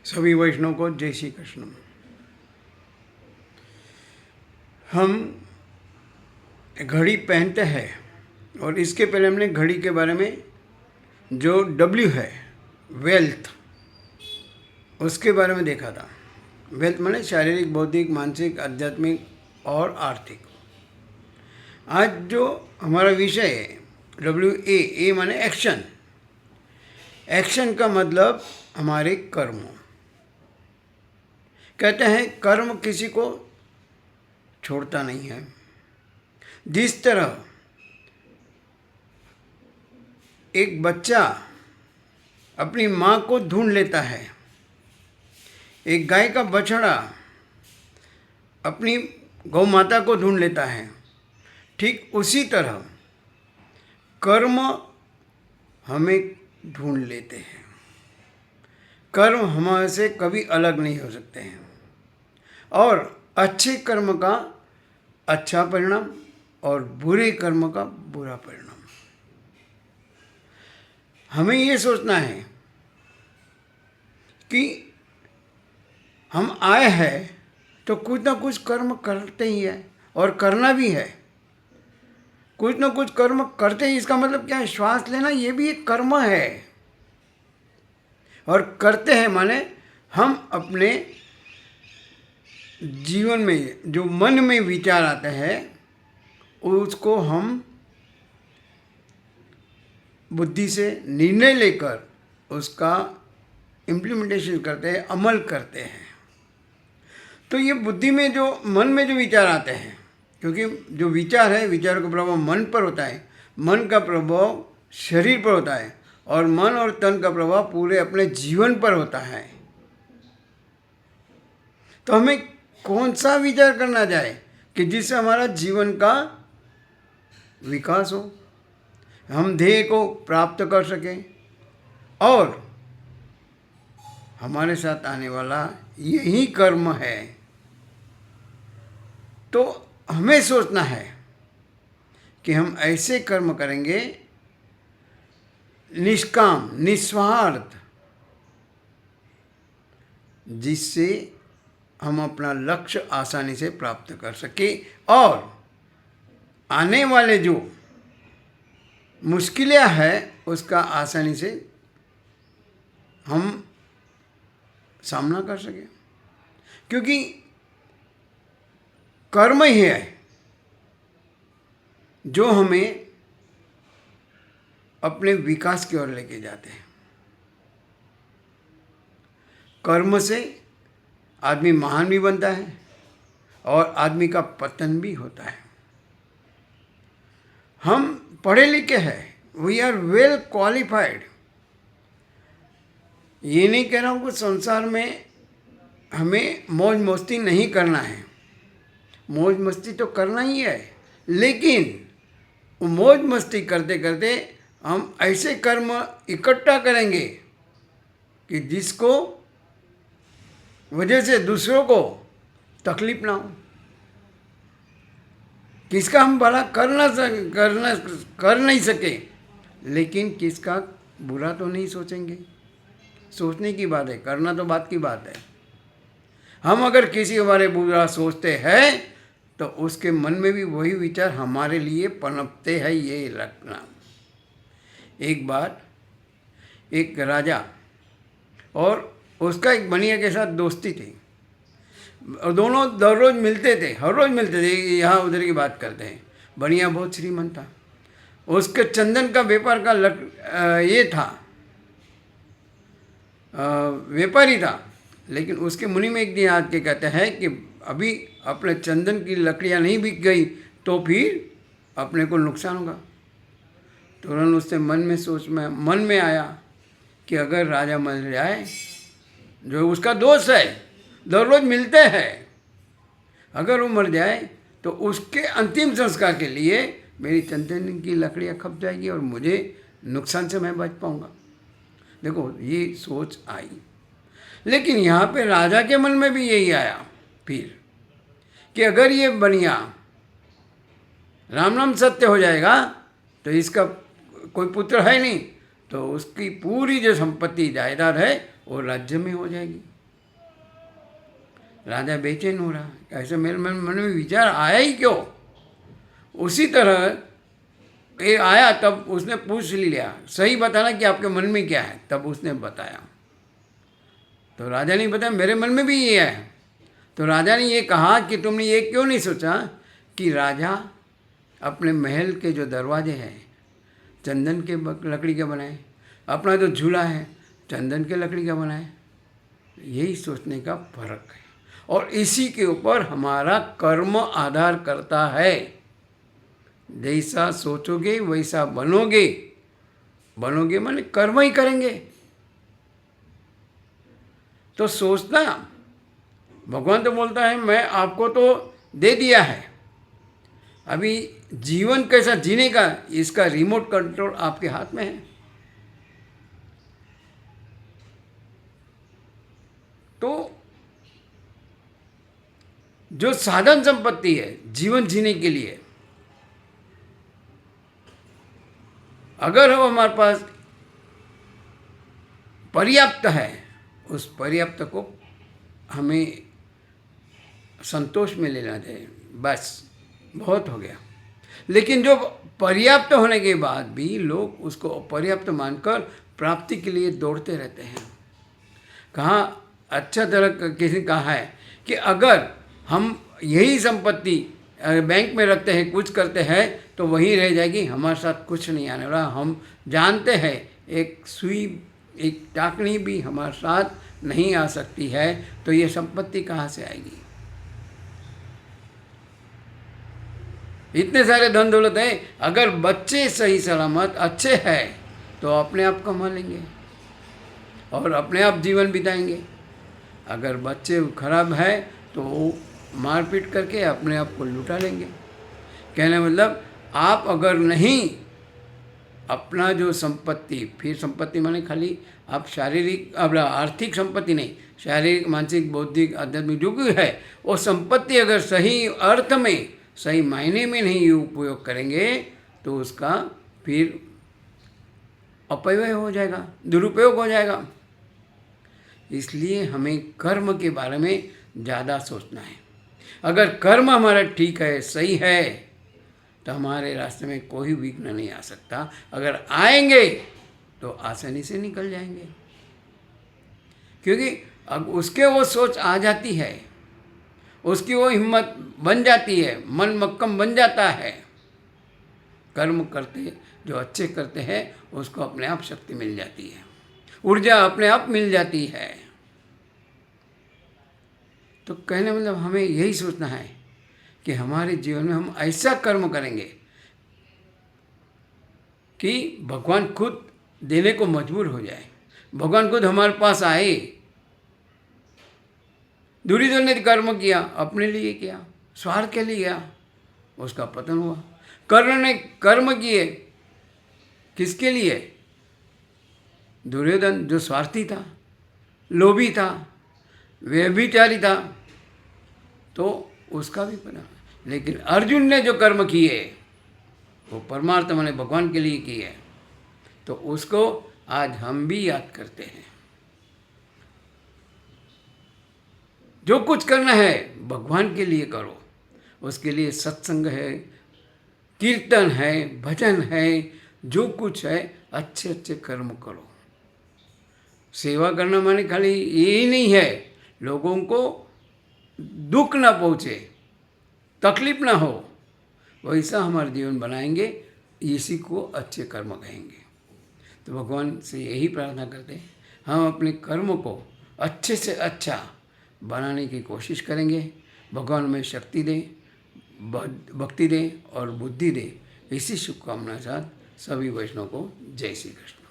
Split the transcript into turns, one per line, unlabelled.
सभी वैष्णव को जय श्री कृष्ण। हम घड़ी पहनते हैं और इसके पहले हमने घड़ी के बारे में जो W है वेल्थ, उसके बारे में देखा था। वेल्थ माने शारीरिक, बौद्धिक, मानसिक, आध्यात्मिक और आर्थिक। आज जो हमारा विषय है WA माने एक्शन। एक्शन का मतलब हमारे कर्म। कहते हैं कर्म किसी को छोड़ता नहीं है। जिस तरह एक बच्चा अपनी माँ को ढूंढ लेता है, एक गाय का बछड़ा अपनी गौ माता को ढूंढ लेता है, ठीक उसी तरह कर्म हमें ढूंढ लेते हैं। कर्म हमारे से कभी अलग नहीं हो सकते हैं और अच्छे कर्म का अच्छा परिणाम और बुरे कर्म का बुरा परिणाम। हमें ये सोचना है कि हम आए हैं तो कुछ ना कुछ कर्म करते ही है और करना भी है। कुछ ना कुछ कर्म करते ही, इसका मतलब क्या है? श्वास लेना ये भी एक कर्म है। और करते हैं माने हम अपने जीवन में जो मन में विचार आते हैं उसको हम बुद्धि से निर्णय लेकर उसका इम्प्लीमेंटेशन करते हैं, अमल करते हैं। तो ये बुद्धि में जो मन में जो विचार आते हैं, क्योंकि जो विचार है, विचारों का प्रभाव मन पर होता है, मन का प्रभाव शरीर पर होता है और मन और तन का प्रभाव पूरे अपने जीवन पर होता है। तो हमें कौन सा विचार करना जाए कि जिससे हमारा जीवन का विकास हो, हम ध्येय को प्राप्त कर सकें और हमारे साथ आने वाला यही कर्म है। तो हमें सोचना है कि हम ऐसे कर्म करेंगे निष्काम, निस्वार्थ, जिससे हम अपना लक्ष्य आसानी से प्राप्त कर सके और आने वाले जो मुश्किलें हैं उसका आसानी से हम सामना कर सकें। क्योंकि कर्म ही है जो हमें अपने विकास की ओर लेके जाते हैं। कर्म से आदमी महान भी बनता है और आदमी का पतन भी होता है। हम पढ़े लिखे हैं, वी आर वेल क्वालिफाइड। ये नहीं कह रहा हूँ कि संसार में हमें मौज मस्ती नहीं करना है, मौज मस्ती तो करना ही है, लेकिन वो मौज मस्ती करते करते हम ऐसे कर्म इकट्ठा करेंगे कि जिसको वजह से दूसरों को तकलीफ ना हो, किसका हम भला कर नहीं सके, लेकिन किसका बुरा तो नहीं सोचेंगे। सोचने की बात है, करना तो बात की बात है। हम अगर किसी के बारे में बुरा सोचते हैं तो उसके मन में भी वही विचार हमारे लिए पनपते हैं, ये रखना। एक बार एक राजा और उसका एक बनिया के साथ दोस्ती थी और दोनों हर रोज़ मिलते थे, यहाँ उधर की बात करते हैं। बनिया बहुत श्रीमंत था, उसके चंदन का व्यापार का ये था, व्यापारी था। लेकिन उसके मुनि में एक दिन आके के कहते हैं कि अभी अपने चंदन की लकड़ियाँ नहीं बिक गई तो फिर अपने को नुकसान होगा। तुरंत उससे मन में आया कि अगर राजा मर जाए, जो उसका दोस्त है, दर रोज मिलते हैं, अगर वो मर जाए तो उसके अंतिम संस्कार के लिए मेरी चंदन की लकड़ियाँ खप जाएगी और मुझे नुकसान से मैं बच पाऊँगा। देखो ये सोच आई। लेकिन यहाँ पे राजा के मन में भी यही आया फिर कि अगर ये बनिया राम नाम सत्य हो जाएगा तो इसका कोई पुत्र है नहीं, तो उसकी पूरी जो संपत्ति जायदाद है वो राज्य में हो जाएगी। राजा बेचैन हो रहा, ऐसे मेरे मन में विचार आया ही क्यों। उसी तरह ये आया, तब उसने पूछ लिया, सही बताना कि आपके मन में क्या है। तब उसने बताया, तो राजा ने बताया मेरे मन में भी ये है। तो राजा ने ये कहा कि तुमने ये क्यों नहीं सोचा कि राजा अपने महल के जो दरवाजे हैं चंदन के लकड़ी के बनाए, अपना जो झूला है चंदन के लकड़ी का बनाए। यही सोचने का फर्क है, और इसी के ऊपर हमारा कर्म आधार करता है। जैसा सोचोगे वैसा बनोगे, बनोगे माने कर्म ही करेंगे। तो सोचना, भगवान तो बोलता है मैं आपको तो दे दिया है, अभी जीवन कैसा जीने का इसका रिमोट कंट्रोल आपके हाथ में है। तो जो साधन संपत्ति है जीवन जीने के लिए, अगर वो हमारे पास पर्याप्त है, उस पर्याप्त को हमें संतोष में लेना चाहिए, बस बहुत हो गया। लेकिन जो पर्याप्त होने के बाद भी लोग उसको अपर्याप्त मानकर प्राप्ति के लिए दौड़ते रहते हैं। कहाँ अच्छा तरह किसी ने कहा है कि अगर हम यही संपत्ति बैंक में रखते हैं, कुछ करते हैं तो वहीं रह जाएगी, हमारे साथ कुछ नहीं आने वाला। हम जानते हैं एक सुई, एक टाकनी भी हमारे साथ नहीं आ सकती है, तो ये संपत्ति कहाँ से आएगी। इतने सारे धन दौलत है, अगर बच्चे सही सलामत अच्छे हैं तो अपने आप कमा लेंगे और अपने आप जीवन बिताएंगे। अगर बच्चे खराब है तो मारपीट करके अपने आप को लुटा लेंगे। कहने मतलब आप अगर नहीं अपना जो संपत्ति, फिर संपत्ति माने खाली आप शारीरिक, अब आर्थिक संपत्ति नहीं, शारीरिक मानसिक बौद्धिक आध्यात्मिक जो भी है, वो संपत्ति अगर सही अर्थ में सही मायने में नहीं उपयोग करेंगे तो उसका फिर अपव्यय हो जाएगा, दुरुपयोग हो जाएगा। इसलिए हमें कर्म के बारे में ज़्यादा सोचना है। अगर कर्म हमारा ठीक है, सही है, तो हमारे रास्ते में कोई विघ्न नहीं आ सकता। अगर आएंगे तो आसानी से निकल जाएंगे, क्योंकि अब उसके वो सोच आ जाती है, उसकी वो हिम्मत बन जाती है, मन मक्कम बन जाता है। कर्म करते जो अच्छे करते हैं उसको अपने आप शक्ति मिल जाती है, ऊर्जा अपने आप मिल जाती है। तो कहने मतलब हमें यही सोचना है कि हमारे जीवन में हम ऐसा कर्म करेंगे कि भगवान खुद देने को मजबूर हो जाए, भगवान खुद हमारे पास आए। दुर्योधन ने कर्म किया, अपने लिए किया, स्वार्थ के लिए किया, उसका पतन हुआ। कर्ण ने कर्म किए किसके लिए? दुर्योधन जो स्वार्थी था, लोभी था, व्यभिचारी था, तो उसका भी पता। लेकिन अर्जुन ने जो कर्म किए वो परमार्थ माने भगवान के लिए किए, तो उसको आज हम भी याद करते हैं। जो कुछ करना है भगवान के लिए करो, उसके लिए सत्संग है, कीर्तन है, भजन है, जो कुछ है अच्छे अच्छे कर्म करो। सेवा करना माने खाली यही नहीं है, लोगों को दुख ना पहुँचे, तकलीफ ना हो, वैसा हमारा जीवन बनाएंगे, इसी को अच्छे कर्म कहेंगे। तो भगवान से यही प्रार्थना करते हैं, हम अपने कर्म को अच्छे से अच्छा बनाने की कोशिश करेंगे। भगवान में शक्ति दें, भक्ति दें और बुद्धि दें। इसी शुभकामना के साथ सभी वैष्णव को जय श्री कृष्ण।